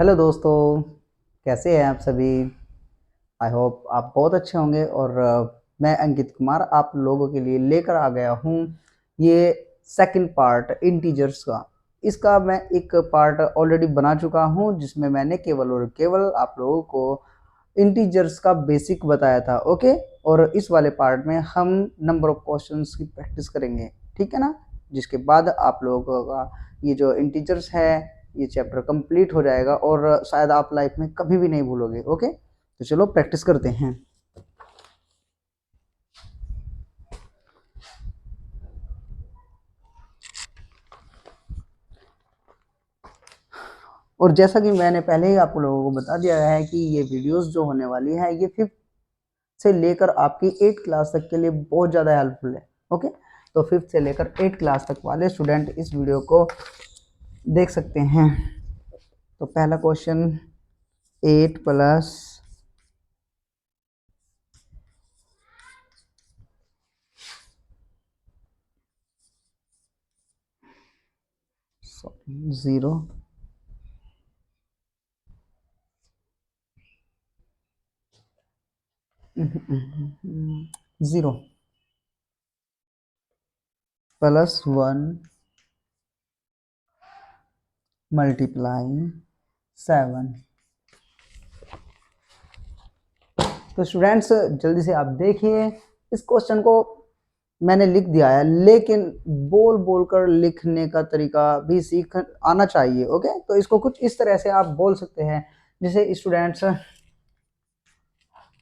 Hello दोस्तों, कैसे हैं आप सभी। आई होप आप बहुत अच्छे होंगे। और मैं अंकित कुमार आप लोगों के लिए लेकर आ गया हूँ ये सेकंड पार्ट इंटीजर्स का। इसका मैं एक पार्ट ऑलरेडी बना चुका हूँ जिसमें मैंने केवल और केवल आप लोगों को इंटीजर्स का बेसिक बताया था। ओके, और इस वाले पार्ट में हम नंबर ऑफ क्वेश्चंस की प्रैक्टिस करेंगे, ठीक है ना। जिसके बाद आप लोगों का ये जो इंटीजर्स है ये चैप्टर कंप्लीट हो जाएगा और शायद आप लाइफ में कभी भी नहीं भूलोगे। ओके, तो चलो प्रैक्टिस करते हैं। और जैसा कि मैंने पहले ही आप लोगों को बता दिया है कि ये वीडियोस जो होने वाली है ये 5th से लेकर आपकी 8th क्लास तक के लिए बहुत ज़्यादा हेल्पफुल है। ओके, तो 5th से लेकर 8th क्लास तक वाले स्टूडेंट इस वीडियो को देख सकते हैं। तो पहला क्वेश्चन 8 प्लस 0 0 प्लस 1 मल्टीप्लाई 7। तो स्टूडेंट्स जल्दी से आप देखिए, इस क्वेश्चन को मैंने लिख दिया है लेकिन बोल बोल कर लिखने का तरीका भी सीख आना चाहिए। ओके, तो इसको कुछ इस तरह से आप बोल सकते हैं, जैसे स्टूडेंट्स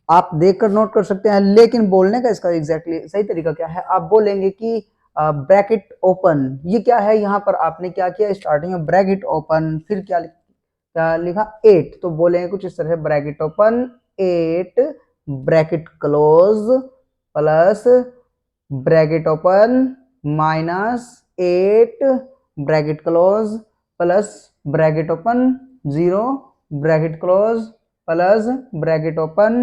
आप देखकर नोट कर सकते हैं, लेकिन बोलने का इसका एग्जैक्टली सही तरीका क्या है। आप बोलेंगे कि ब्रैकेट ओपन, ये क्या है, यहाँ पर आपने क्या किया, स्टार्टिंग में ब्रैकेट ओपन, फिर क्या क्या लिखा 8, तो बोलेंगे कुछ इस तरह से bracket open 8 bracket close plus bracket open -8 bracket close plus bracket open 0 bracket close plus bracket open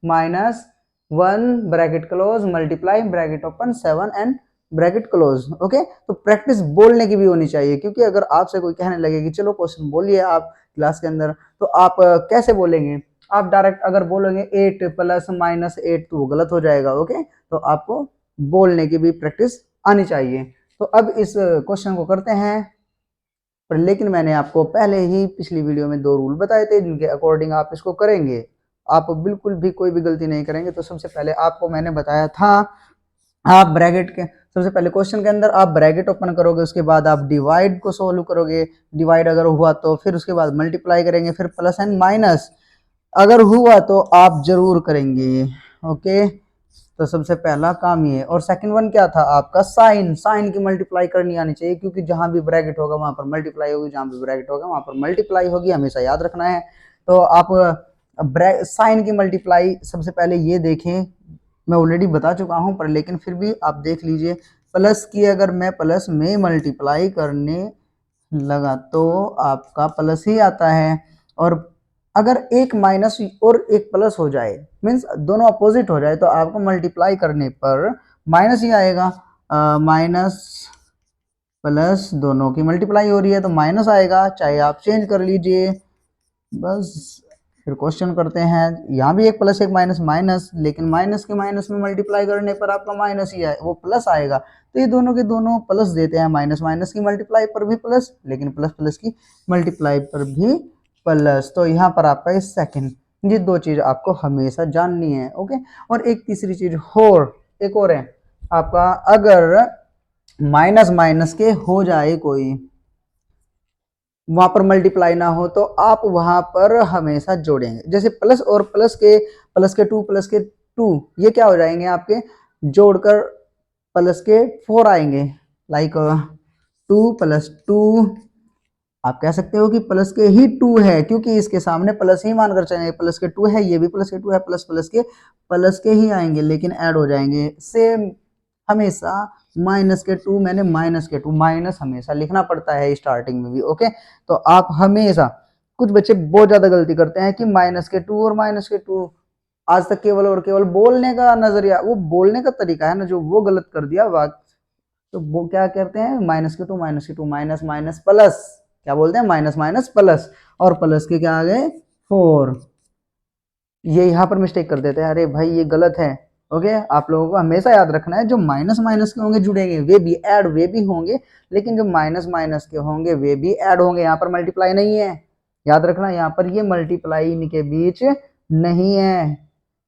-1 bracket close multiply bracket open 7 and bracket close. Okay, तो प्रैक्टिस बोलने की भी होनी चाहिए, क्योंकि अगर आपसे कोई कहने लगे कि चलो क्वेश्चन बोलिए आप क्लास के अंदर, तो आप कैसे बोलेंगे। आप डायरेक्ट अगर बोलेंगे 8 प्लस -8 तो वो गलत हो जाएगा। ओके, तो आपको बोलने की भी प्रैक्टिस आनी चाहिए। तो अब इस क्वेश्चन को करते हैं, पर लेकिन मैंने आपको पहले ही पिछली वीडियो में 2 रूल बताए थे जिनके अकॉर्डिंग आप इसको करेंगे। आप बिल्कुल भी कोई भी गलती नहीं करेंगे। तो सबसे पहले आपको मैंने बताया था, आप ब्रैकेट के सबसे पहले क्वेश्चन के अंदर आप ब्रैकेट ओपन करोगे, उसके बाद आप डिवाइड को सोल्व करोगे, डिवाइड अगर हुआ तो फिर उसके बाद मल्टीप्लाई करेंगे, फिर प्लस एंड माइनस अगर हुआ तो आप जरूर करेंगे। ओके, तो सबसे पहला काम ये। और सेकंड वन क्या था आपका, साइन, साइन की मल्टीप्लाई करनी आनी चाहिए, क्योंकि जहां भी ब्रैकेट होगा वहां पर मल्टीप्लाई होगी, जहां भी ब्रैकेट होगा वहां पर मल्टीप्लाई होगी, हमेशा याद रखना है। तो आप साइन की मल्टीप्लाई सबसे पहले ये देखें, मैं ऑलरेडी बता चुका हूं पर लेकिन फिर भी आप देख लीजिए। प्लस की अगर मैं प्लस में मल्टीप्लाई करने लगा तो आपका प्लस ही आता है, और अगर एक माइनस और एक प्लस हो जाए, मीन्स दोनों अपोजिट हो जाए, तो आपको मल्टीप्लाई करने पर माइनस ही आएगा। माइनस प्लस दोनों की मल्टीप्लाई हो रही है तो माइनस आएगा, चाहे आप चेंज कर लीजिए बस। फिर क्वेश्चन करते हैं, यहाँ भी एक प्लस एक माइनस, माइनस, लेकिन माइनस के माइनस में मल्टीप्लाई करने पर आपका माइनस ही आए, वो प्लस आएगा। तो ये दोनों के दोनों प्लस देते हैं, माइनस माइनस की मल्टीप्लाई पर भी प्लस, लेकिन प्लस प्लस की मल्टीप्लाई पर भी प्लस। तो यहाँ पर आपका इस सेकंड, ये 2 चीज आपको हमेशा जाननी है। ओके, और एक तीसरी चीज और, एक और है आपका, अगर माइनस माइनस के हो जाए कोई, वहां पर मल्टीप्लाई ना हो, तो आप वहां पर हमेशा जोड़ेंगे। जैसे प्लस और प्लस के 2 प्लस के 2 ये क्या हो जाएंगे आपके, जोड़कर प्लस के 4 आएंगे। लाइक 2 प्लस 2, आप कह सकते हो कि प्लस के ही 2 है, क्योंकि इसके सामने प्लस ही मानकर चलेंगे, प्लस के 2 है, ये भी प्लस के 2 है, प्लस प्लस के ही आएंगे लेकिन ऐड हो जाएंगे। सेम हमेशा माइनस के 2, मैंने माइनस के 2, माइनस हमेशा लिखना पड़ता है स्टार्टिंग में भी। ओके, तो आप हमेशा, कुछ बच्चे बहुत ज्यादा गलती करते हैं कि माइनस के 2 और माइनस के 2, आज तक केवल और केवल बोलने का नजरिया, वो बोलने का तरीका है ना जो वो गलत कर दिया बात। तो वो क्या करते हैं, माइनस के 2 माइनस के 2, माइनस माइनस प्लस, क्या बोलते हैं, माइनस माइनस प्लस। और प्लस के क्या आ गए 4। ये यहाँ पर मिस्टेक कर देते हैं, अरे भाई ये गलत है। ओके, आप लोगों को हमेशा याद रखना है जो माइनस माइनस के होंगे जुड़ेंगे वे भी ऐड वे भी होंगे, लेकिन जो माइनस माइनस के होंगे वे भी ऐड होंगे। यहाँ पर मल्टीप्लाई नहीं है, याद रखना, यहाँ पर ये मल्टीप्लाई इनके बीच नहीं है,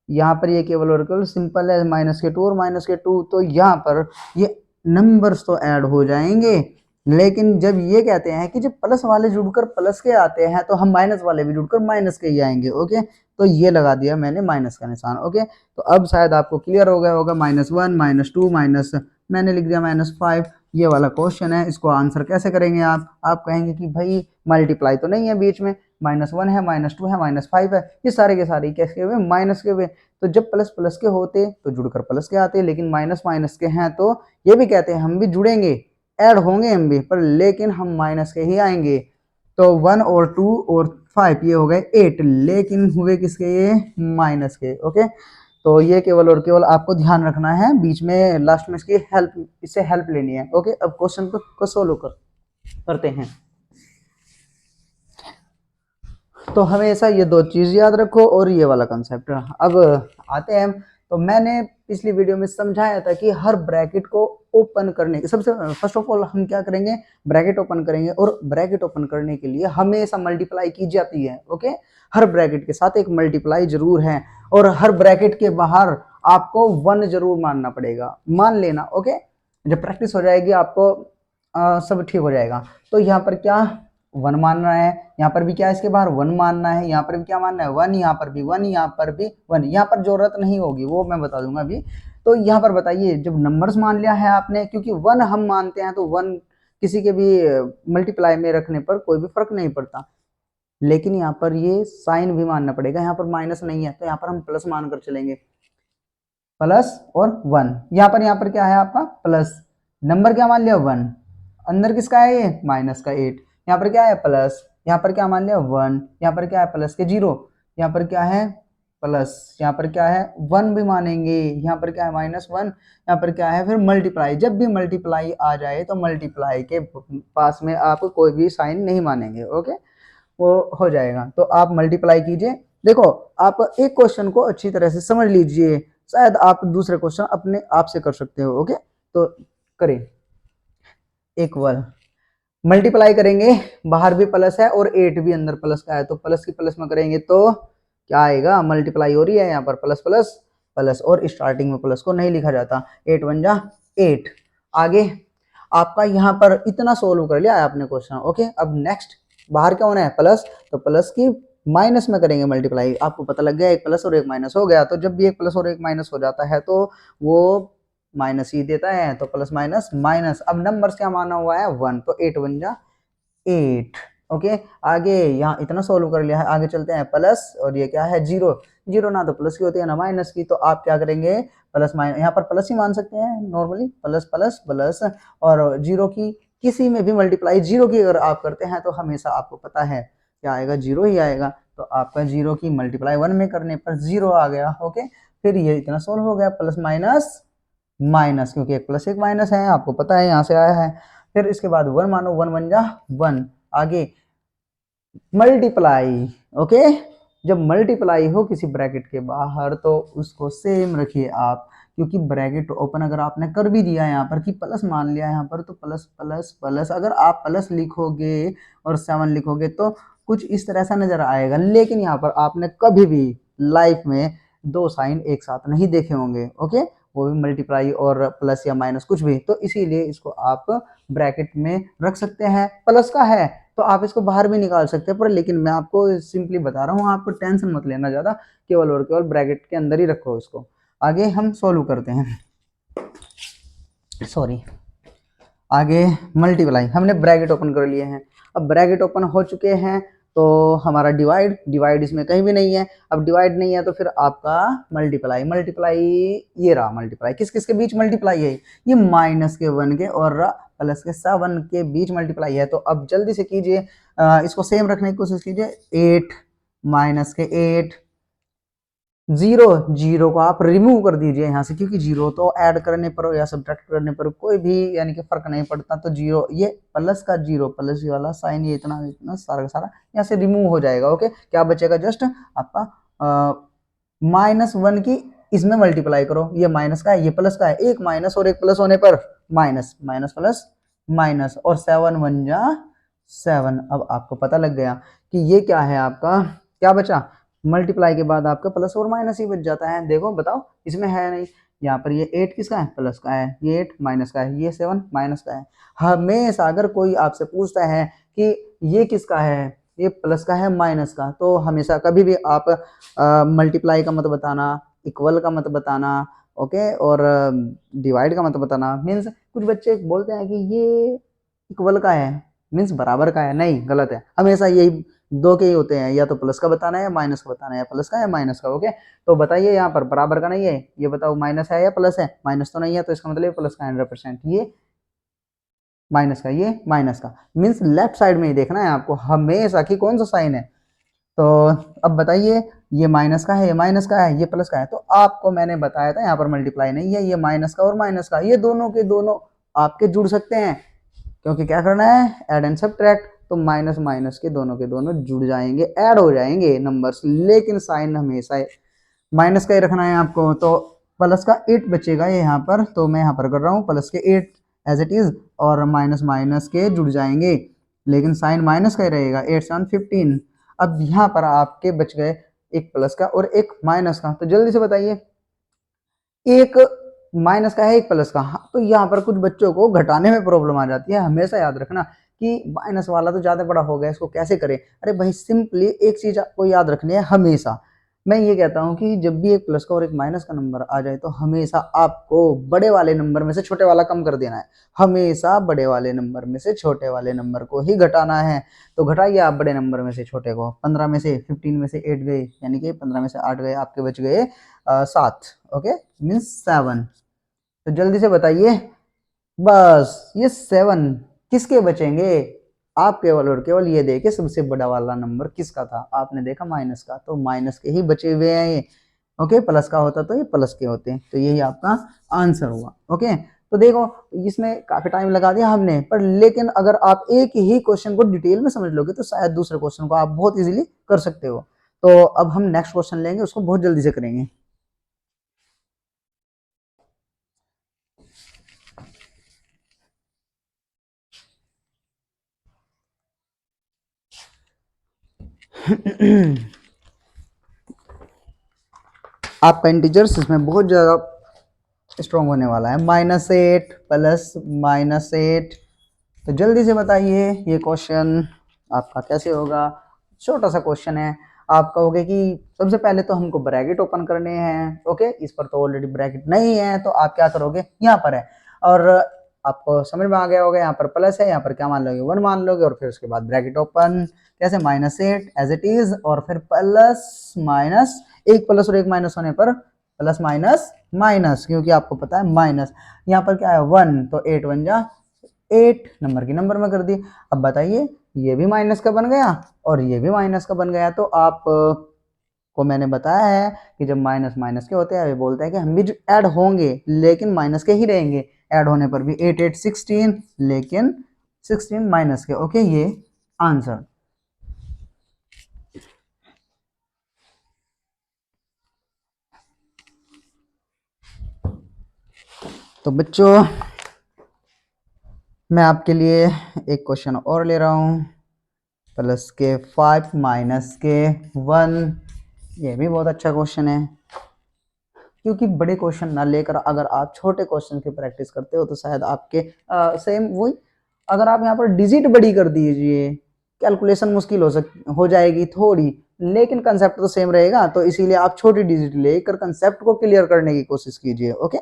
यहाँ पर ये केवल और केवल सिंपल है माइनस के 2 और माइनस के 2, तो यहाँ पर ये नंबर्स तो ऐड हो जाएंगे। लेकिन जब ये कहते हैं कि जब प्लस वाले जुड़कर प्लस के आते हैं तो हम माइनस वाले भी जुड़कर माइनस के ही आएंगे। ओके, तो ये लगा दिया मैंने माइनस का निशान। ओके, तो अब शायद आपको क्लियर हो गया होगा। -1 -2 माइनस मैंने लिख दिया -5, ये वाला क्वेश्चन है। इसको आंसर कैसे करेंगे आप कहेंगे कि भाई मल्टीप्लाई तो नहीं है बीच में, -1 है -2 है -5 है, ये सारे के सारे कैसे हुए माइनस के हुए। तो जब प्लस प्लस के होते तो जुड़कर प्लस के आते, लेकिन माइनस माइनस के हैं तो ये भी कहते हैं हम भी जुड़ेंगे, ऐड होंगे हम भी, पर लेकिन हम माइनस के ही आएंगे। तो 1 और 2 और 5 ये हो गए 8, लेकिन हुए किसके, ये माइनस के। ओके, तो ये केवल और केवल आपको ध्यान रखना है, बीच में लास्ट में इसकी हेल्प, इससे हेल्प लेनी है। ओके, अब क्वेश्चन को सोल्व करते हैं। तो हमेशा ये दो चीज याद रखो और ये वाला कंसेप्ट। अब आते हैं, तो मैंने पिछली वीडियो में समझाया था कि हर ब्रैकेट को ओपन करने के सबसे फर्स्ट ऑफ ऑल हम क्या करेंगे, ब्रैकेट ओपन करेंगे, और ब्रैकेट ओपन करने के लिए हमेशा मल्टीप्लाई की जाती है। ओके, हर ब्रैकेट के साथ एक मल्टीप्लाई जरूर है, और हर ब्रैकेट के बाहर आपको 1 जरूर मानना पड़ेगा, मान लेना। ओके, जब प्रैक्टिस हो जाएगी आपको सब ठीक हो जाएगा। तो यहाँ पर क्या 1 मानना है, यहाँ पर भी क्या इसके बाहर 1 मानना है, यहाँ पर भी क्या मानना है 1, यहाँ पर भी 1, यहाँ पर भी 1। यहाँ पर जरूरत नहीं होगी, वो मैं बता दूंगा अभी। तो यहाँ पर बताइए, जब नंबर्स मान लिया है आपने, क्योंकि 1 हम मानते हैं तो 1 किसी के भी मल्टीप्लाई में रखने पर कोई भी फर्क नहीं पड़ता, लेकिन यहाँ पर ये साइन भी मानना पड़ेगा। यहाँ पर माइनस नहीं है तो यहाँ पर हम प्लस मानकर चलेंगे, प्लस और 1। यहाँ पर क्या है आपका प्लस, नंबर क्या मान लिया 1, अंदर किसका है ये माइनस का 8, यहाँ पर क्या है प्लस, यहाँ पर क्या मान लिया 1, यहाँ पर क्या है प्लस के 0, यहाँ पर क्या है प्लस, यहाँ पर क्या है 1 भी मानेंगे, यहाँ पर क्या है -1, यहाँ पर क्या है फिर मल्टीप्लाई। जब भी मल्टीप्लाई आ जाए तो मल्टीप्लाई के पास में आप कोई भी साइन नहीं मानेंगे। ओके, वो हो जाएगा। तो आप मल्टीप्लाई कीजिए। देखो, आप एक क्वेश्चन को अच्छी तरह से समझ लीजिए, शायद आप दूसरे क्वेश्चन अपने आप से कर सकते हो। ओके, तो करें एक बार मल्टीप्लाई करेंगे, बाहर भी प्लस है और 8 भी अंदर प्लस का है, तो प्लस की प्लस में करेंगे तो क्या आएगा, मल्टीप्लाई हो रही है यहाँ पर प्लस प्लस प्लस, और स्टार्टिंग में प्लस को नहीं लिखा जाता, 8 1 जा 8। आगे आपका यहाँ पर इतना सोल्व कर लिया है आपने क्वेश्चन। ओके, अब नेक्स्ट बाहर क्या होना है प्लस, तो प्लस की माइनस में करेंगे मल्टीप्लाई। आपको पता लग गया एक प्लस और एक माइनस हो गया, तो जब भी एक प्लस और एक माइनस हो जाता है तो वो माइनस ही देता है, तो प्लस माइनस माइनस। अब नंबर्स क्या माना हुआ है 1, तो 8 1 जा 8। ओके, आगे यहाँ इतना सोल्व कर लिया है, आगे चलते हैं प्लस, और ये क्या है 0, 0 ना तो प्लस की होती है ना माइनस की, तो आप क्या करेंगे प्लस माइनस, यहाँ पर प्लस ही मान सकते हैं नॉर्मली, प्लस प्लस प्लस, और 0 की किसी में भी मल्टीप्लाई 0 की अगर आप करते हैं तो हमेशा आपको पता है क्या आएगा 0 ही आएगा। तो आपका 0 की मल्टीप्लाई 1 में करने पर 0 आ गया। ओके, फिर ये इतना सोल्व हो गया, प्लस माइनस माइनस, क्योंकि एक प्लस एक माइनस है, आपको पता है यहाँ से आया है। फिर इसके बाद 1 मानो, 1 1 जा 1। आगे मल्टीप्लाई। ओके, जब मल्टीप्लाई हो किसी ब्रैकेट के बाहर तो उसको सेम रखिए आप, क्योंकि ब्रैकेट ओपन अगर आपने कर भी दिया यहाँ पर कि प्लस मान लिया यहाँ पर, तो प्लस प्लस प्लस, अगर आप प्लस लिखोगे और 7 लिखोगे तो कुछ इस तरह से नजर आएगा, लेकिन यहाँ पर आपने कभी भी लाइफ में 2 साइन एक साथ नहीं देखे होंगे। ओके, वो भी मल्टीप्लाई और प्लस या माइनस कुछ भी, तो इसीलिए इसको आप ब्रैकेट में रख सकते हैं। प्लस का है तो आप इसको बाहर भी निकाल सकते हैं, पर लेकिन मैं आपको सिंपली बता रहा हूँ, आपको टेंशन मत लेना ज़्यादा, केवल और केवल ब्रैकेट के अंदर ही रखो इसको। आगे हम सोल्व करते हैं, सॉरी, आगे मल्टीप्लाई, हमने ब्रैकेट ओपन कर लिए हैं। अब ब्रैकेट ओपन हो चुके हैं तो हमारा डिवाइड इसमें कहीं भी नहीं है। अब डिवाइड नहीं है तो फिर आपका मल्टीप्लाई ये रहा मल्टीप्लाई, किस किस के बीच मल्टीप्लाई है, ये -1 के और +7 के बीच मल्टीप्लाई है। तो अब जल्दी से कीजिए, इसको सेम रखने की कोशिश कीजिए, 8 -8 जीरो, जीरो को आप रिमूव कर दीजिए यहाँ से, क्योंकि जीरो तो ऐड करने पर या सब्ट्रैक्ट करने पर कोई भी यानी कि फर्क नहीं पड़ता। तो जीरो, ये प्लस का जीरो, प्लस वाला साइन, ये इतना इतना सारा का सारा यहाँ से रिमूव हो जाएगा। ओके, क्या बचेगा? जस्ट आपका -1 की इसमें मल्टीप्लाई करो, ये माइनस का है, ये प्लस का है, एक माइनस और एक प्लस होने पर माइनस, माइनस प्लस माइनस, और 7 1 जा 7। अब आपको पता लग गया कि ये क्या है, आपका क्या बचा? मल्टीप्लाई के बाद आपका प्लस और माइनस ही बच जाता है। देखो बताओ, इसमें है नहीं, यहाँ पर ये 8 किसका है? प्लस का है, ये 8 माइनस का है, ये 7 माइनस का है। हमेशा अगर कोई आपसे पूछता है कि ये किसका है, ये प्लस का है माइनस का, तो हमेशा कभी भी आप मल्टीप्लाई का मत बताना, इक्वल का मत बताना, ओके, और डिवाइड का मत बताना। मीन्स कुछ बच्चे बोलते हैं कि ये इक्वल का है, मीन्स बराबर का है, नहीं, गलत है। हमेशा यही दो के ही होते हैं, या तो प्लस का बताना है या माइनस का बताना है, या प्लस का या माइनस का। ओके, तो बताइए यहाँ पर बराबर का नहीं है, ये बताओ माइनस है या प्लस है? माइनस तो नहीं है, तो इसका मतलब प्लस का 100%, ये माइनस का, ये माइनस का। मीन्स लेफ्ट साइड में ही देखना है आपको हमेशा कि कौन सा साइन है। तो अब बताइए, ये माइनस का है, ये माइनस का है, ये प्लस का है, तो आपको मैंने बताया था यहाँ पर मल्टीप्लाई नहीं है, ये माइनस का और माइनस का, ये दोनों के दोनों आपके जुड़ सकते हैं, क्योंकि क्या करना है? Add and subtract. तो माइनस माइनस के दोनों जुड़ जाएंगे, ऐड हो जाएंगे नंबर्स, लेकिन साइन हमेशा माइनस का ही रखना है आपको। तो प्लस का 8 बचेगा ये यहाँ पर, तो मैं यहाँ पर कर रहा हूँ प्लस के 8 एज इट इज, और माइनस माइनस के जुड़ जाएंगे, लेकिन साइन माइनस का ही रहेगा, 8 7 15। अब यहाँ पर आपके बच गए एक प्लस का और एक माइनस का, तो जल्दी से बताइए, एक माइनस का है एक प्लस का। हाँ, तो यहाँ पर कुछ बच्चों को घटाने में प्रॉब्लम आ जाती है। हमेशा याद रखना कि माइनस वाला तो ज्यादा बड़ा हो गया, इसको कैसे करें? अरे भाई, सिंपली एक चीज आपको याद रखनी है हमेशा। मैं ये कहता हूँ कि जब भी एक प्लस का और एक माइनस का नंबर आ जाए, तो हमेशा आपको बड़े वाले नंबर में से छोटे वाला कम कर देना है। हमेशा बड़े वाले नंबर में से छोटे वाले नंबर को ही घटाना है। तो घटाइए आप बड़े नंबर में से छोटे को, 15 में से 15 में से 8 गए, यानी कि 15 में से 8 गए, आपके बच गए 7। Okay, means 7। तो जल्दी से बताइए, बस ये 7 किसके बचेंगे? आप केवल और केवल ये देखे सबसे बड़ा वाला नंबर किसका था, आपने देखा माइनस का, तो माइनस के ही बचे हुए हैं ये। ओके, प्लस का होता तो ये प्लस के होते, तो यही आपका आंसर हुआ। ओके, तो देखो, इसमें काफी टाइम लगा दिया हमने, पर लेकिन अगर आप एक ही क्वेश्चन को डिटेल में समझ लोगे, तो शायद दूसरे क्वेश्चन को आप बहुत इजीली कर सकते हो। तो अब हम नेक्स्ट क्वेश्चन लेंगे, उसको बहुत जल्दी से करेंगे। आपका इंटीजर्स इसमें बहुत ज़्यादा स्ट्रॉन्ग होने वाला है। -8 प्लस -8, तो जल्दी से बताइए ये क्वेश्चन आपका कैसे होगा? छोटा सा क्वेश्चन है। आप कहोगे कि सबसे पहले तो हमको ब्रैकेट ओपन करने हैं। ओके, इस पर तो ऑलरेडी ब्रैकेट नहीं है, तो आप क्या करोगे? यहाँ पर है, और आपको समझ में आ गया होगा, यहाँ पर प्लस है, यहाँ पर क्या मान लोगे? 1 मान लोगे, और फिर उसके बाद ब्रैकेट ओपन, कैसे? -8 एज इट इज, और फिर प्लस माइनस, एक प्लस और एक माइनस होने पर प्लस माइनस माइनस, क्योंकि आपको पता है माइनस। यहाँ पर क्या है? 1, तो 8 1 जा 8, नंबर की नंबर में कर दी। अब बताइए, ये भी माइनस का बन गया और ये भी माइनस का बन गया। तो आप को मैंने बताया है कि जब माइनस माइनस के होते हैं, वे बोलते हैं कि हम भी ऐड होंगे, लेकिन माइनस के ही रहेंगे। ऐड होने पर भी 8 8 16, लेकिन 16 माइनस के। ओके, ये आंसर। तो बच्चों, मैं आपके लिए एक क्वेश्चन और ले रहा हूँ, प्लस के 5 माइनस के 1। ये भी बहुत अच्छा क्वेश्चन है, क्योंकि बड़े क्वेश्चन ना लेकर अगर आप छोटे क्वेश्चन की प्रैक्टिस करते हो, तो शायद आपके सेम वही, अगर आप यहाँ पर डिजिट बड़ी कर दीजिए, कैलकुलेशन मुश्किल हो जाएगी थोड़ी, लेकिन कंसेप्ट तो सेम रहेगा। तो इसीलिए आप छोटी डिजिट लेकर कंसेप्ट को क्लियर करने की कोशिश कीजिए। ओके,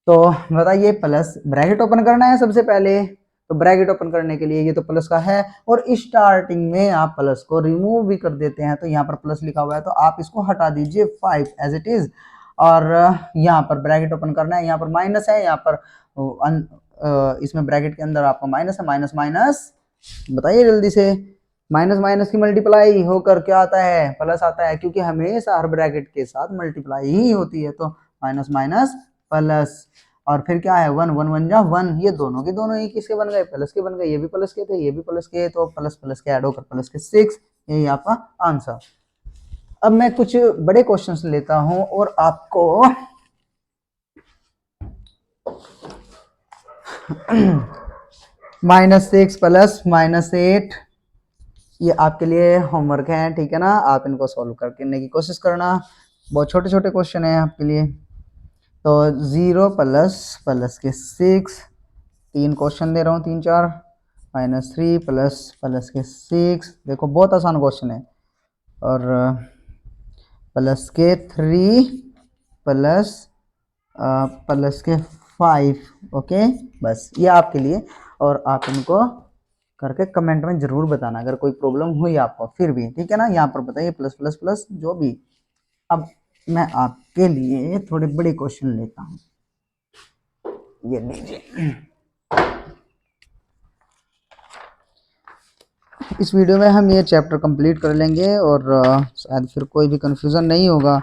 तो बताइए, प्लस ब्रैकेट ओपन करना है सबसे पहले। तो ब्रैकेट ओपन करने के लिए ये तो प्लस का है, और स्टार्टिंग में आप प्लस को रिमूव भी कर देते हैं, तो यहाँ पर प्लस लिखा हुआ है, तो आप इसको हटा दीजिए 5 एज इट इज, और यहाँ पर ब्रैकेट ओपन करना है। यहाँ पर माइनस है, यहाँ पर इसमें ब्रैकेट के अंदर आपका माइनस है, माइनस माइनस, बताइए जल्दी से, माइनस माइनस की मल्टीप्लाई होकर क्या आता है, प्लस आता है, क्योंकि हमेशा हर ब्रैकेट के साथ मल्टीप्लाई ही होती है। तो माइनस माइनस प्लस, और फिर क्या है, वन वन वन जा वन, ये दोनों के दोनों ही किसके बन गए, प्लस के बन गए, ये भी प्लस के थे, ये भी प्लस के, तो प्लस प्लस के ऐड होकर प्लस के 6, यही आपका आंसर। अब मैं कुछ बड़े क्वेश्चंस लेता हूं और आपको -6 प्लस -8, ये आपके लिए होमवर्क है, ठीक है ना। आप इनको सॉल्व करने की कोशिश करना, बहुत छोटे छोटे क्वेश्चन है आपके लिए। तो 0 प्लस प्लस के 6, 3 क्वेश्चन दे रहा हूँ, 3 4, -3 प्लस प्लस के 6, देखो बहुत आसान क्वेश्चन है, और प्लस के 3 प्लस प्लस के 5, ओके। बस ये आपके लिए, और आप इनको करके कमेंट में जरूर बताना अगर कोई प्रॉब्लम हुई आपको फिर भी, ठीक है ना। यहाँ पर बताइए प्लस प्लस प्लस जो भी। अब मैं आपके लिए थोड़े बड़े क्वेश्चन लेता हूँ, ये लीजिए। इस वीडियो में हम ये चैप्टर कंप्लीट कर लेंगे, और शायद फिर कोई भी कंफ्यूजन नहीं होगा।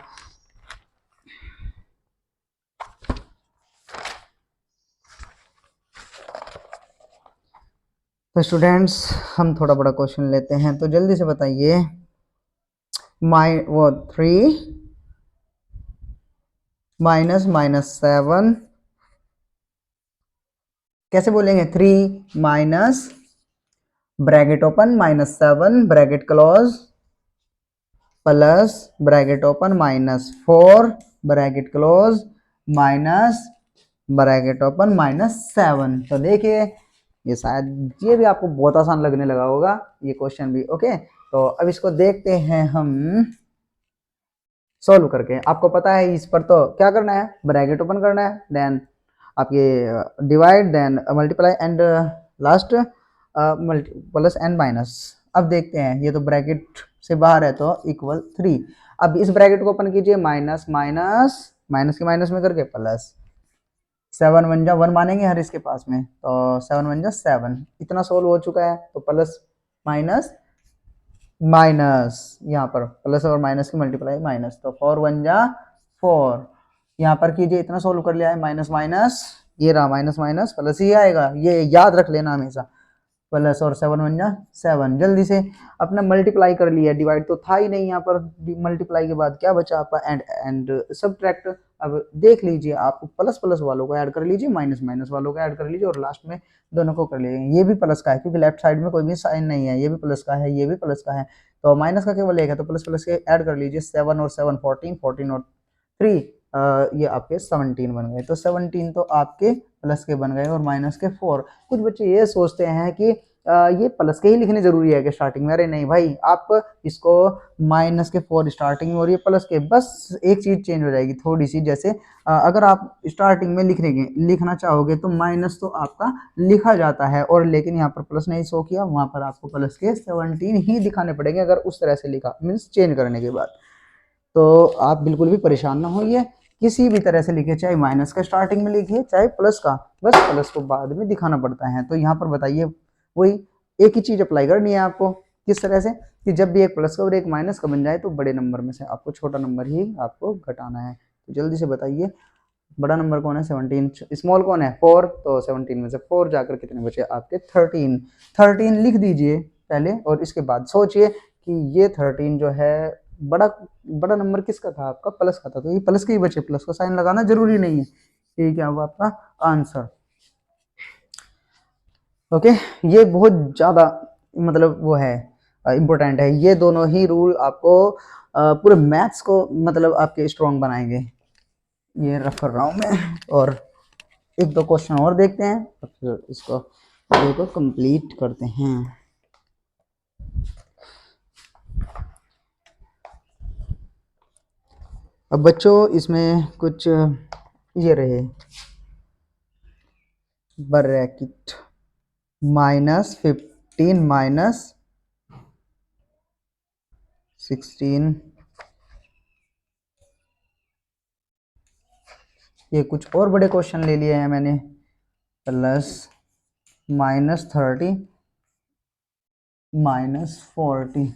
तो स्टूडेंट्स, हम थोड़ा बड़ा क्वेश्चन लेते हैं, तो जल्दी से बताइए। वो 3 माइनस -7, कैसे बोलेंगे, 3 minus bracket open -7 bracket close plus bracket open -4 bracket close minus bracket open -7। तो देखिए, ये शायद ये भी आपको बहुत आसान लगने लगा होगा, ये क्वेश्चन भी, ओके। तो अब इसको देखते हैं हम सॉल्व करके। आपको पता है इस पर तो क्या करना है, ब्रैकेट ओपन करना है, देन आपके divide, then multiply, and last plus and minus. अब देखते हैं, ये तो ब्रैकेट से बाहर है तो इक्वल 3। अब इस ब्रैकेट को ओपन कीजिए, माइनस माइनस माइनस के माइनस में करके प्लस, 7 वन जा 1 मानेंगे हर इसके पास में, तो 7 वन जा 7, इतना सोल्व हो चुका है। तो प्लस माइनस माइनस, यहाँ पर प्लस और माइनस की मल्टीप्लाई माइनस, तो 4 वन जा 4, यहाँ पर कीजिए, इतना सोल्व कर लिया है, माइनस माइनस, ये रहा माइनस माइनस प्लस ही आएगा, ये याद रख लेना हमेशा, प्लस और 7 वन जा 7। जल्दी से अपना मल्टीप्लाई कर लिया, डिवाइड तो था ही नहीं, यहाँ पर मल्टीप्लाई के बाद क्या बचा आपका, एंड सब्ट्रैक्ट। अब देख लीजिए, आप प्लस प्लस वालों को ऐड कर लीजिए, माइनस माइनस वालों को ऐड कर लीजिए, और लास्ट में दोनों को कर लीजिए। ये भी प्लस का है क्योंकि लेफ्ट साइड में कोई भी साइन नहीं है, ये भी प्लस का है, ये भी प्लस का है, तो माइनस का केवल एक है, तो प्लस प्लस के ऐड कर लीजिए, 7 और 7 14, 14 और 3 ये आपके 17 बन गए। तो 17 तो आपके प्लस के बन गए, और माइनस के 4। कुछ बच्चे ये सोचते हैं कि ये प्लस के ही लिखने जरूरी है कि स्टार्टिंग में, अरे नहीं भाई, आप इसको माइनस के 4 स्टार्टिंग में और ये प्लस के, बस एक चीज चेंज हो जाएगी थोड़ी सी, जैसे अगर आप स्टार्टिंग में लिखना चाहोगे तो माइनस तो आपका लिखा जाता है, और लेकिन यहाँ पर प्लस नहीं शो किया, वहां पर आपको प्लस के 17 ही दिखाने पड़ेंगे अगर उस तरह से लिखा, मीन्स चेंज करने के बाद। तो आप बिल्कुल भी परेशान ना होइए, किसी भी तरह से लिखिए, चाहे माइनस का स्टार्टिंग में लिखिए, चाहे प्लस का, बस प्लस को बाद में दिखाना पड़ता है। तो यहाँ पर बताइए, वही एक ही चीज अप्लाई करनी है आपको, किस तरह से, कि जब भी एक प्लस का और एक माइनस का बन जाए तो बड़े नंबर में से आपको छोटा नंबर ही आपको घटाना है। तो जल्दी से बताइए, बड़ा नंबर कौन है, 17, स्मॉल कौन है, 4, तो 17 में से 4 जाकर कितने बचे आपके, 13। 13 लिख दीजिए पहले, और इसके बाद सोचिए कि ये 13 जो है, बड़ा बड़ा नंबर किसका था, आपका प्लस का था, तो ये प्लस के ही बचे, प्लस का साइन लगाना जरूरी नहीं है। ये क्या हुआ आपका आंसर, ओके। ये बहुत ज़्यादा मतलब वो है, इम्पोर्टेंट है, ये दोनों ही रूल आपको पूरे मैथ्स को मतलब आपके स्ट्रॉन्ग बनाएंगे। ये रख कर रहा हूँ मैं, और एक दो क्वेश्चन और देखते हैं, और फिर इसको वीडियो को कंप्लीट करते हैं। अब बच्चों, इसमें कुछ ये रहे, ब्रैकेट -15 -16, ये कुछ और बड़े क्वेश्चन ले लिए हैं मैंने, प्लस -30 -40।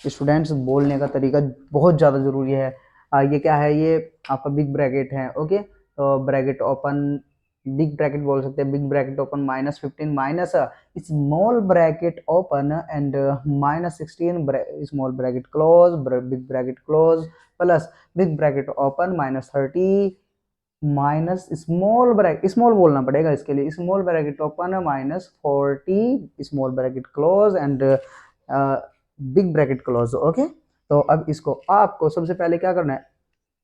स्टूडेंट्स बोलने का तरीका बहुत ज़्यादा ज़रूरी है। ये क्या है, ये आपका बिग ब्रैकेट है। ओके, तो ब्रैकेट ओपन, बिग ब्रैकेट बोल सकते हैं, big bracket open -15 minus small bracket open and -16 small bracket close, big bracket close plus big bracket open -30 minus small bracket, small बोलना पड़ेगा इसके लिए, small bracket open -40 small bracket close and big bracket close. Okay, तो अब इसको आपको सबसे पहले क्या करना है,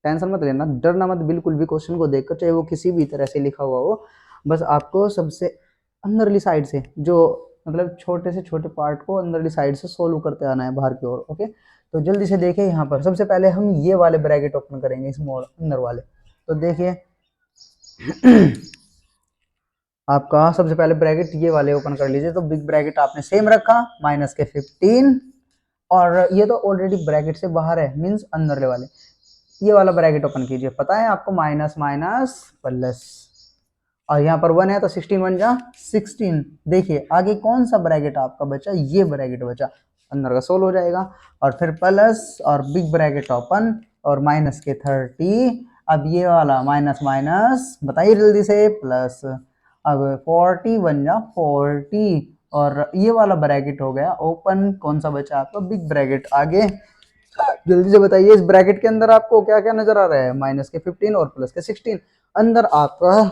टेंशन मत लेना, डरना मत बिल्कुल भी क्वेश्चन को देखकर, चाहे वो किसी भी तरह से लिखा हुआ हो। बस आपको सबसे अंदरली साइड से, जो मतलब छोटे से छोटे पार्ट को अंदरली साइड से सोल्व करते आना है बाहर की ओर। ओके, तो जल्दी से देखिए, यहाँ पर सबसे पहले हम ये वाले ब्रैकेट ओपन करेंगे, स्मॉल अंदर वाले। तो देखिए आपका सबसे पहले ब्रैकेट ये वाले ओपन कर लीजिए। तो बिग ब्रैकेट आपने सेम रखा -15, और ये तो ऑलरेडी ब्रैकेट से बाहर है, मींस अंदरले वाले। ये वाला ब्रैकेट ओपन कीजिए, पता है आपको माइनस माइनस प्लस, और यहाँ पर 1 है तो 16 1 जा 16। देखिए आगे कौन सा ब्रैकेट आपका बचा, ये ब्रैकेट बचा, अंदर का सोल्व हो जाएगा। और फिर प्लस और बिग ब्रैकेट ओपन और माइनस के 30। अब ये वाला माइनस माइनस बताइए जल्दी से प्लस, अब 40 बन जा 40, और ये वाला ब्रैकेट हो गया ओपन। कौन सा बचा आपका, बिग ब्रैकेट। आगे जल्दी से बताइए, इस ब्रैकेट के अंदर आपको क्या क्या नजर आ रहा है, -15 और +16। अंदर आपका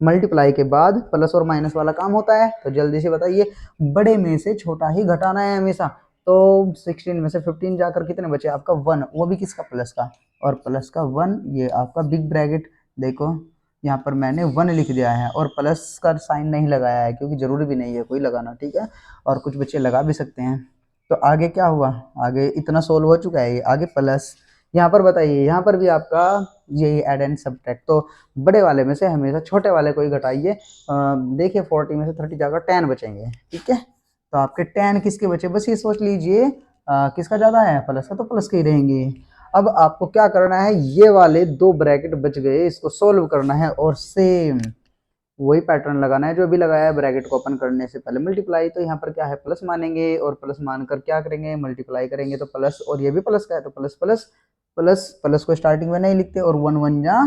मल्टीप्लाई के बाद प्लस और माइनस वाला काम होता है। तो जल्दी से बताइए, बड़े में से छोटा ही घटाना है हमेशा। तो 16 में से 15 जाकर कितने बचे आपका 1, वो भी किसका, प्लस का, और प्लस का 1 ये आपका बिग ब्रैकेट। देखो यहाँ पर मैंने 1 लिख दिया है और प्लस का साइन नहीं लगाया है, क्योंकि जरूरी भी नहीं है कोई लगाना, ठीक है, और कुछ बच्चे लगा भी सकते हैं। तो आगे क्या हुआ, आगे इतना सोल्व हो चुका है, आगे प्लस। यहाँ पर बताइए, यहाँ पर भी आपका यही एड एंड सब्ट्रैक्ट। तो बड़े वाले में से हमेशा छोटे वाले को ही घटाइए। देखिए 40 में से 30 जाकर 10 बचेंगे, ठीक है। तो आपके 10 किसके बचे, बस ये सोच लीजिए किसका ज़्यादा है, प्लस का, तो प्लस के ही रहेंगे। अब आपको क्या करना है, ये वाले दो ब्रैकेट बच गए, इसको सोल्व करना है, और सेम वही पैटर्न लगाना है जो भी लगाया है ब्रैकेट को ओपन करने से पहले, मल्टीप्लाई। तो यहाँ पर क्या है, प्लस मानेंगे, और प्लस मानकर क्या करेंगे, मल्टीप्लाई करेंगे। तो प्लस, और ये भी प्लस का है तो प्लस प्लस प्लस, प्लस को स्टार्टिंग में नहीं लिखते, और 1 1 जा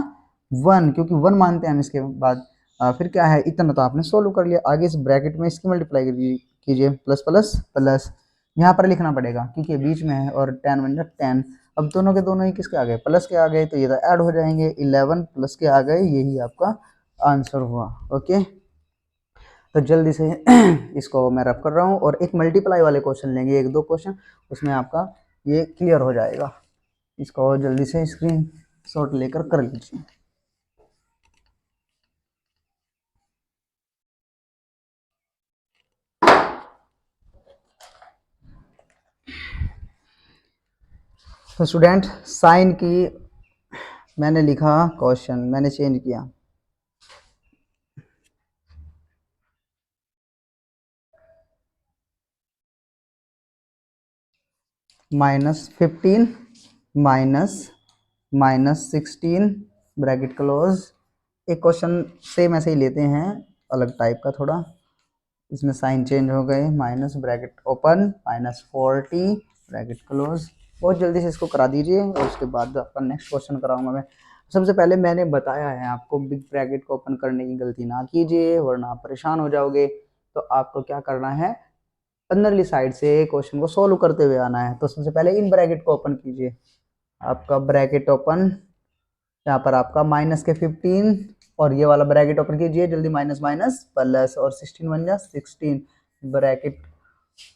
1, क्योंकि 1 मानते हैं हम इसके बाद। फिर क्या है, इतना तो आपने सोल्व कर लिया। आगे इस ब्रैकेट में इसकी मल्टीप्लाई कीजिए, प्लस प्लस प्लस, यहाँ पर लिखना पड़ेगा क्योंकि ये बीच में है, और 10 1 जा 10। अब दोनों के दोनों ही किसके आ गए, प्लस के आ गए, तो ये तो ऐड हो जाएंगे, 11 प्लस के आ गए, यही आपका आंसर हुआ। ओके, तो जल्दी से इसको मैं रफ कर रहा हूँ, और एक मल्टीप्लाई वाले क्वेश्चन लेंगे, एक दो क्वेश्चन, उसमें आपका ये क्लियर हो जाएगा। इसको जल्दी से स्क्रीन शॉट लेकर कर लीजिए। तो स्टूडेंट साइन की मैंने लिखा, क्वेश्चन मैंने चेंज किया, -15 -16 ब्रैकेट क्लोज। एक क्वेश्चन सेम ऐसे ही लेते हैं, अलग टाइप का थोड़ा, इसमें साइन चेंज हो गए, minus bracket open -40 bracket close. बहुत जल्दी से इसको करा दीजिए, और उसके बाद आपका नेक्स्ट क्वेश्चन कराऊंगा मैं। सबसे पहले मैंने बताया है आपको, बिग ब्रैकेट को ओपन करने की गलती ना कीजिए, वरना आप परेशान हो जाओगे। तो आपको क्या करना है, अंदरली साइड से क्वेश्चन को सोल्व करते हुए आना है। तो सबसे पहले इन ब्रैकेट को ओपन कीजिए, आपका ब्रैकेट ओपन, यहाँ पर आपका -15, और ये वाला ब्रैकेट ओपन कीजिए जल्दी, माइनस माइनस प्लस, और 16 बन जा 16 ब्रैकेट,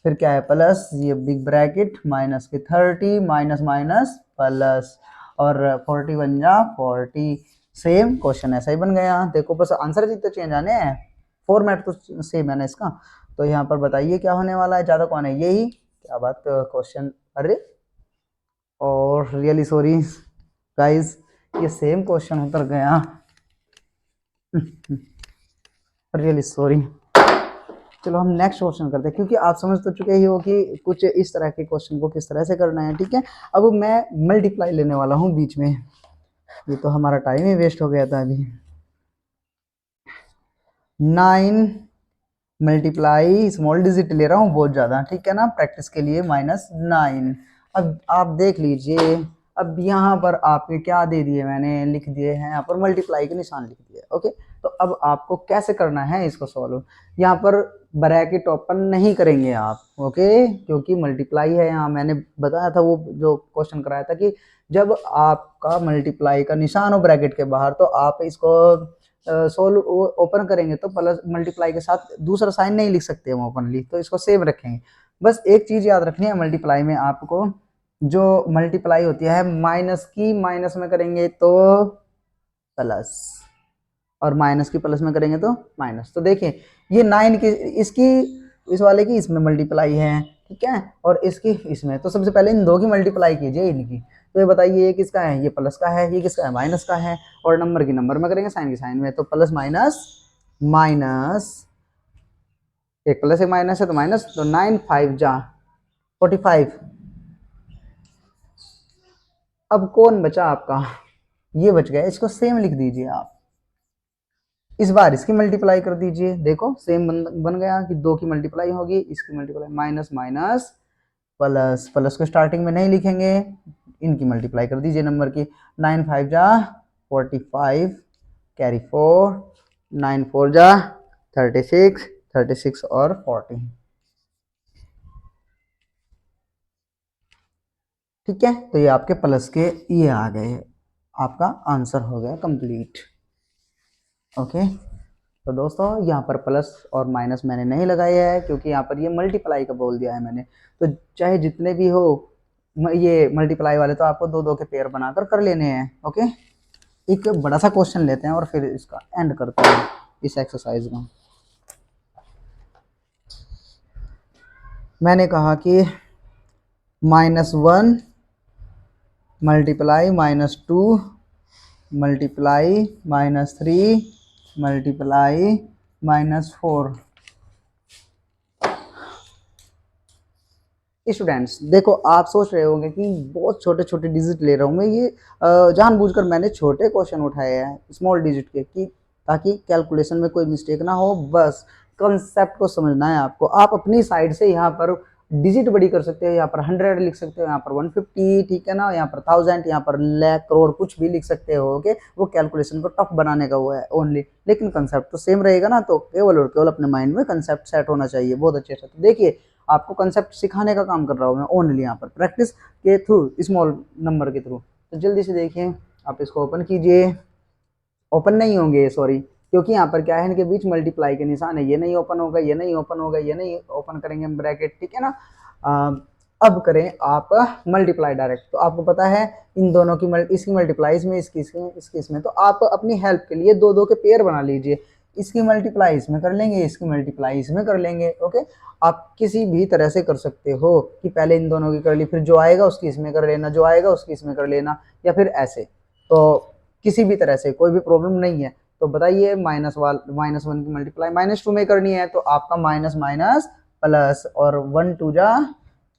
फिर क्या है प्लस, ये big bracket -30 minus minus plus, और 40 बन जा 40। सेम क्वेश्चन ऐसा ही बन गया, देखो बस आंसर जितने चेंज आने हैं, फॉर्मेट तो सेम है ना इसका। तो यहाँ पर बताइए क्या होने वाला है, ज़्यादा कौन है, यही, क्या बात क्वेश्चन, अरे और रियली सॉरी गाइस, ये सेम क्वेश्चन उतर गया, रियली सॉरी। चलो हम नेक्स्ट क्वेश्चन करते हैं, क्योंकि आप समझ तो चुके ही हो कि कुछ इस तरह के क्वेश्चन को किस तरह से करना है, ठीक है। अब मैं मल्टीप्लाई लेने वाला हूँ बीच में, ये तो हमारा टाइम ही वेस्ट हो गया था अभी। 9 मल्टीप्लाई स्मॉल डिजिट ले रहा हूँ बहुत ज़्यादा, ठीक है ना, प्रैक्टिस के लिए -9। अब आप देख लीजिए, अब यहाँ पर आपने क्या दे दिए, मैंने लिख दिए हैं यहाँ पर मल्टीप्लाई के निशान लिख दिए। ओके, तो अब आपको कैसे करना है इसको सॉल्व। यहाँ पर ब्रैकेट ओपन नहीं करेंगे आप, ओके, क्योंकि मल्टीप्लाई है। यहाँ मैंने बताया था वो जो क्वेश्चन कराया था कि जब आपका मल्टीप्लाई का निशान हो ब्रैकेट के बाहर तो आप इसको सोल्व ओपन करेंगे तो प्लस मल्टीप्लाई के साथ दूसरा साइन नहीं लिख सकते हम ओपनली, तो इसको सेम रखेंगे। बस एक चीज याद रखनी है मल्टीप्लाई में आपको, जो मल्टीप्लाई होती है माइनस की माइनस में करेंगे तो प्लस, और माइनस की प्लस में करेंगे तो माइनस। तो देखिए ये 9 की इसकी इस वाले की इसमें मल्टीप्लाई है, ठीक है, और इसकी इसमें, तो सबसे पहले इन दो की मल्टीप्लाई कीजिए इनकी। तो ये बताइए ये किसका है, ये प्लस का है, ये किसका है, माइनस का है, और नंबर की नंबर में करेंगे, साइन की साइन में, तो प्लस माइनस माइनस, एक प्लस एक माइनस है तो माइनस, तो 9 5 जा 45। अब कौन बचा आपका, ये बच गया, इसको सेम लिख दीजिए आप। इस बार इसकी मल्टीप्लाई कर दीजिए, देखो सेम बन गया कि दो की मल्टीप्लाई होगी, इसकी multiply minus minus plus, plus को स्टार्टिंग में नहीं लिखेंगे, इनकी मल्टीप्लाई कर दीजिए नंबर की। 9 5 जा 45, कैरी 4, 9 4 जा 36, 36 और 40, ठीक है। तो ये आपके प्लस के ये आ गए, आपका आंसर हो गया कंप्लीट। ओके, तो दोस्तों यहाँ पर प्लस और माइनस मैंने नहीं लगाया है क्योंकि यहाँ पर ये मल्टीप्लाई का बोल दिया है मैंने, तो चाहे जितने भी हो ये मल्टीप्लाई वाले तो आपको दो दो के पेयर बनाकर कर लेने हैं। ओके, एक बड़ा सा क्वेश्चन लेते हैं और फिर इसका एंड करते हैं इस एक्सरसाइज का। मैंने कहा कि -1 मल्टीप्लाई -2 मल्टीप्लाई -3 मल्टीप्लाई -4। स्टूडेंट्स देखो, आप सोच रहे होंगे कि बहुत छोटे छोटे डिजिट ले रहा हूँ मैं, ये जानबूझकर मैंने छोटे क्वेश्चन उठाए हैं स्मॉल डिजिट के, कि ताकि कैलकुलेशन में कोई मिस्टेक ना हो। बस कंसेप्ट को समझना है आपको। आप अपनी साइड से यहाँ पर डिजिट बड़ी कर सकते हो, यहाँ पर 100 लिख सकते हो, यहाँ पर 150, ठीक है ना, यहाँ पर 1000, यहाँ पर लाख करोड़ कुछ भी लिख सकते हो। ओके, वो कैलकुलेशन को टफ बनाने का वो है ओनली, लेकिन कंसेप्ट तो सेम रहेगा ना। तो केवल और केवल अपने माइंड में कंसेप्ट सेट होना चाहिए बहुत अच्छे से। तो देखिए, आपको कंसेप्ट सिखाने का काम कर रहा हूँ मैं ओनली यहाँ पर, प्रैक्टिस के थ्रू, स्मॉल नंबर के थ्रू। तो जल्दी से देखिए, आप इसको ओपन कीजिए। ओपन नहीं होंगे सॉरी, क्योंकि यहाँ पर क्या है, इनके बीच मल्टीप्लाई के निशान है, ये नहीं ओपन होगा, ये नहीं ओपन होगा, ये नहीं ओपन करेंगे हम ब्रैकेट, ठीक है ना। अब करें आप मल्टीप्लाई डायरेक्ट। तो आपको पता है इन दोनों की इसकी मल्टीप्लाई इसमें, इसकी इसमें, तो आप अपनी हेल्प के लिए दो दो के पेयर बना लीजिए। इसकी मल्टीप्लाई इसमें कर लेंगे, इसकी मल्टीप्लाई इसमें कर लेंगे। ओके, आप किसी भी तरह से कर सकते हो कि पहले इन दोनों की कर ली, फिर जो आएगा उसकी इसमें कर लेना, जो आएगा उसकी इसमें कर लेना, या फिर ऐसे। तो किसी भी तरह से कोई भी प्रॉब्लम नहीं है। तो बताइए, -1 की मल्टीप्लाई -2 में करनी है तो आपका माइनस माइनस प्लस, और 1 2 जा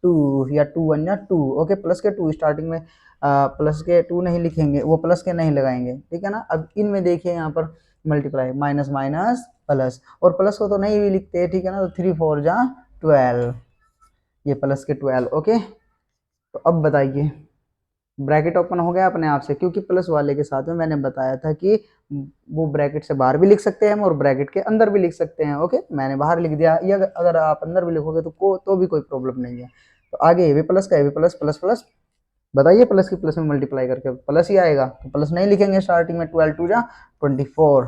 2 या 2 1 जा 2। ओके, प्लस के 2 स्टार्टिंग में, प्लस के 2 नहीं लिखेंगे, वो प्लस के नहीं लगाएंगे, ठीक है ना। अब इनमें देखिए यहाँ पर मल्टीप्लाई माइनस माइनस प्लस, और प्लस को तो नहीं भी लिखते, ठीक है ना। तो 3 4 जा 12, ये प्लस के 12। ओके, तो अब बताइए, ब्रैकेट ओपन हो गया अपने आप से, क्योंकि प्लस वाले के साथ में मैंने बताया था कि वो ब्रैकेट से बाहर भी लिख सकते हैं हम और ब्रैकेट के अंदर भी लिख सकते हैं। ओके, मैंने बाहर लिख दिया, या अगर आप अंदर भी लिखोगे तो भी कोई प्रॉब्लम नहीं है। तो आगे ये भी प्लस का, ये भी प्लस प्लस प्लस, बताइए प्लस की प्लस में मल्टीप्लाई करके प्लस ही आएगा, तो प्लस नहीं लिखेंगे स्टार्टिंग में। 12 2 जा 24,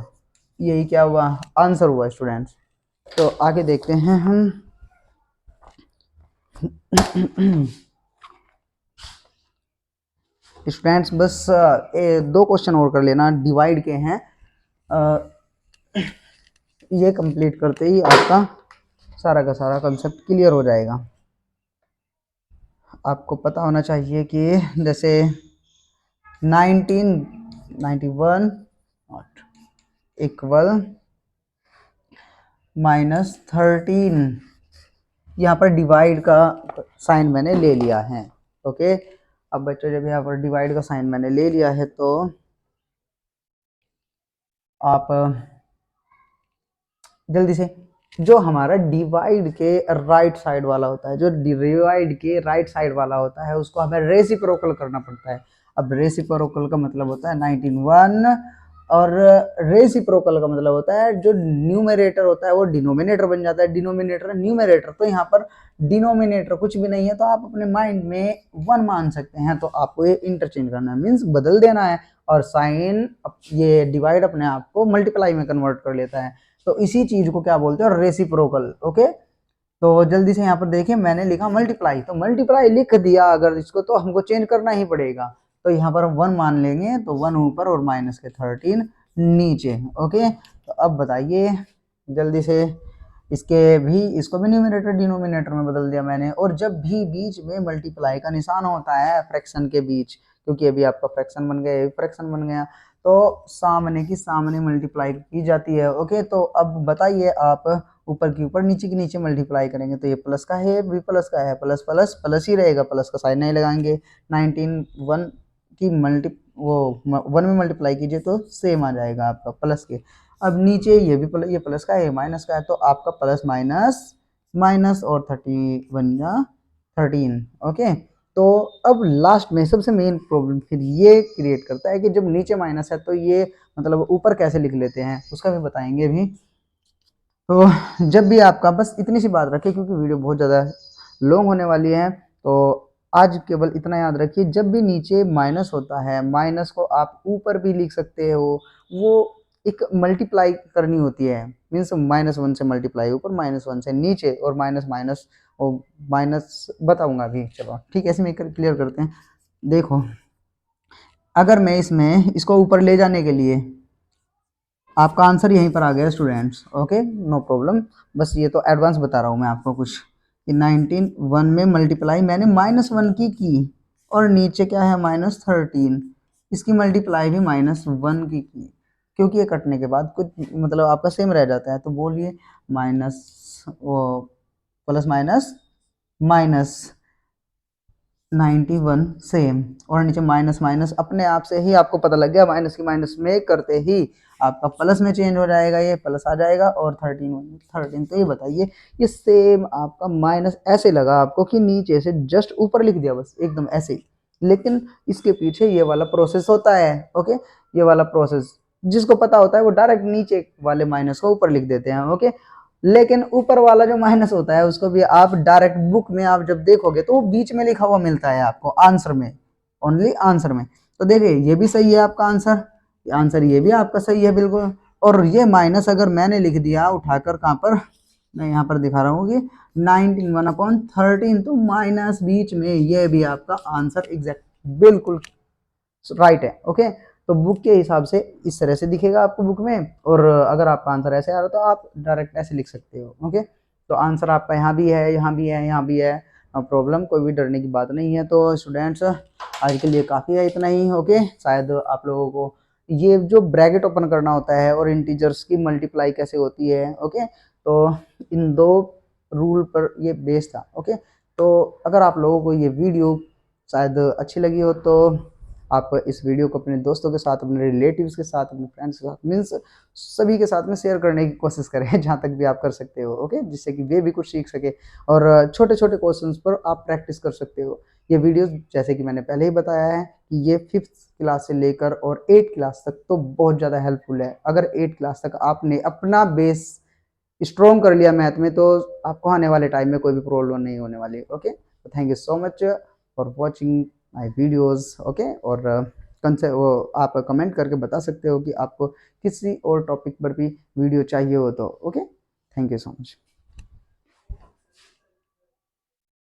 यही क्या हुआ, आंसर हुआ स्टूडेंट्स। तो आगे देखते हैं हम। स्टूडेंट्स बस दो क्वेश्चन और कर लेना, डिवाइड के हैं। ये कंप्लीट करते ही आपका सारा का सारा कंसेप्ट क्लियर हो जाएगा। आपको पता होना चाहिए कि जैसे 1991 इक्वल -13, यहाँ पर डिवाइड का साइन मैंने ले लिया है। ओके, अब बच्चों जब यहाँ पर डिवाइड का साइन मैंने ले लिया है तो आप जल्दी से, जो हमारा डिवाइड के राइट साइड वाला होता है, जो डिवाइड के राइट साइड वाला होता है उसको हमें रेसिप्रोकल करना पड़ता है। अब रेसिप्रोकल का मतलब होता है 19 और रेसिप्रोकल का मतलब होता है जो न्यूमरेटर होता है वो डिनोमिनेटर बन जाता है, डिनोमिनेटर न्यूमरेटर। तो यहाँ पर डिनोमिनेटर कुछ भी नहीं है तो आप अपने माइंड में 1 मान सकते हैं, तो आपको ये इंटरचेंज करना है, मीन्स बदल देना है, और साइन ये डिवाइड अपने आप को मल्टीप्लाई में कन्वर्ट कर लेता है। तो इसी चीज को क्या बोलते हैं, रेसिप्रोकल। ओके, तो जल्दी से यहाँ पर देखिए मैंने लिखा मल्टीप्लाई, तो मल्टीप्लाई लिख दिया अगर इसको तो हमको चेंज करना ही पड़ेगा। तो यहाँ पर 1 मान लेंगे, तो 1 ऊपर और माइनस के 13 नीचे। ओके, तो अब बताइए जल्दी से, इसको भी न्यूमरेटर डिनोमिनेटर में बदल दिया मैंने। और जब भी बीच में मल्टीप्लाई का निशान होता है फ्रैक्शन के बीच, क्योंकि अभी आपका फ्रैक्शन बन गया, ये फ्रैक्शन बन गया, तो सामने की सामने मल्टीप्लाई की जाती है। ओके, तो अब बताइए आप ऊपर की ऊपर नीचे की नीचे मल्टीप्लाई करेंगे तो ये प्लस का है, भी प्लस का है, प्लस प्लस प्लस ही रहेगा, प्लस का साइन नहीं लगाएंगे। 19 1 की वो 1 में मल्टीप्लाई कीजिए तो सेम आ जाएगा आपका प्लस के। अब नीचे ये भी ये प्लस का है, ये माइनस का है, तो आपका प्लस माइनस माइनस और 31 जा 13। ओके, तो अब लास्ट में सबसे मेन प्रॉब्लम फिर ये क्रिएट करता है कि जब नीचे माइनस है तो ये मतलब ऊपर कैसे लिख लेते हैं, उसका भी बताएंगे अभी। तो जब भी आपका, बस इतनी सी बात रखिए क्योंकि वीडियो बहुत ज़्यादा लॉन्ग होने वाली है, तो आज केवल इतना याद रखिए, जब भी नीचे माइनस होता है, माइनस को आप ऊपर भी लिख सकते हो, वो एक मल्टीप्लाई करनी होती है, मीन्स -1 से मल्टीप्लाई ऊपर, -1 से नीचे, और माइनस माइनस और माइनस बताऊंगा अभी। चलो ठीक है, ऐसे में क्लियर करते हैं। देखो, अगर मैं इसको ऊपर ले जाने के लिए, आपका आंसर यहीं पर आ गया स्टूडेंट्स। ओके, नो प्रॉब्लम, बस ये तो एडवांस बता रहा हूँ मैं आपको कुछ कि 19 1 में मल्टीप्लाई मैंने -1 की और नीचे क्या है -13, इसकी मल्टीप्लाई भी -1 की क्योंकि ये कटने के बाद कुछ मतलब आपका सेम रह जाता है। तो बोलिए माइनस वो प्लस माइनस माइनस 91 सेम, और नीचे माइनस माइनस अपने आप से ही आपको पता लग गया, माइनस की माइनस में करते ही आपका प्लस में चेंज हो जाएगा, ये प्लस आ जाएगा, और 13। तो ये बताइए, ये सेम आपका माइनस ऐसे लगा आपको कि नीचे से जस्ट ऊपर लिख दिया बस एकदम ऐसे ही, लेकिन इसके पीछे ये वाला प्रोसेस होता है। ओके, ये वाला प्रोसेस जिसको पता होता है वो डायरेक्ट नीचे वाले माइनस को ऊपर लिख देते हैं। ओके, लेकिन ऊपर वाला जो माइनस होता है उसको भी आप डायरेक्ट बुक में आप जब देखोगे तो वो बीच में लिखा हुआ मिलता है आपको आंसर में, ओनली आंसर में। तो देखिए ये भी सही है आपका आंसर, आंसर ये भी आपका सही है बिल्कुल। और ये माइनस अगर मैंने लिख दिया उठाकर, कहाँ पर, मैं यहाँ पर दिखा रहा हूँ कि 19 1/13, तो माइनस बीच में, ये भी आपका आंसर एग्जैक्ट बिल्कुल राइट है। ओके, तो बुक के हिसाब से इस तरह से दिखेगा आपको बुक में, और अगर आपका आंसर ऐसे आ रहा है तो आप डायरेक्ट ऐसे लिख सकते हो। ओके, तो आंसर आपका यहाँ भी है, यहाँ भी है, यहाँ भी है, प्रॉब्लम, कोई भी डरने की बात नहीं है। तो स्टूडेंट्स आज के लिए काफ़ी है इतना ही। ओके, शायद आप लोगों को ये जो ब्रैकेट ओपन करना होता है और इंटीजर्स की मल्टीप्लाई कैसे होती है, ओके, तो इन 2 रूल पर ये बेस था। ओके, तो अगर आप लोगों को ये वीडियो शायद अच्छी लगी हो तो आप इस वीडियो को अपने दोस्तों के साथ, अपने रिलेटिव्स के साथ, अपने फ्रेंड्स के साथ, मीन्स सभी के साथ में शेयर करने की कोशिश करें जहाँ तक भी आप कर सकते हो। ओके, जिससे कि वे भी कुछ सीख सके, और छोटे छोटे क्वेश्चंस पर आप प्रैक्टिस कर सकते हो। ये वीडियोस जैसे कि मैंने पहले ही बताया है कि ये 5th क्लास से लेकर और 8th क्लास तक तो बहुत ज़्यादा हेल्पफुल है। अगर 8th क्लास तक आपने अपना बेस स्ट्रॉन्ग कर लिया मैथ में तो आपको आने वाले टाइम में कोई भी प्रॉब्लम नहीं होने वाली। Okay, thank you so much for watching my videos. Okay, और वो आप कमेंट करके बता सकते हो कि आपको किसी और टॉपिक पर भी वीडियो चाहिए हो तो। Okay, thank you so much.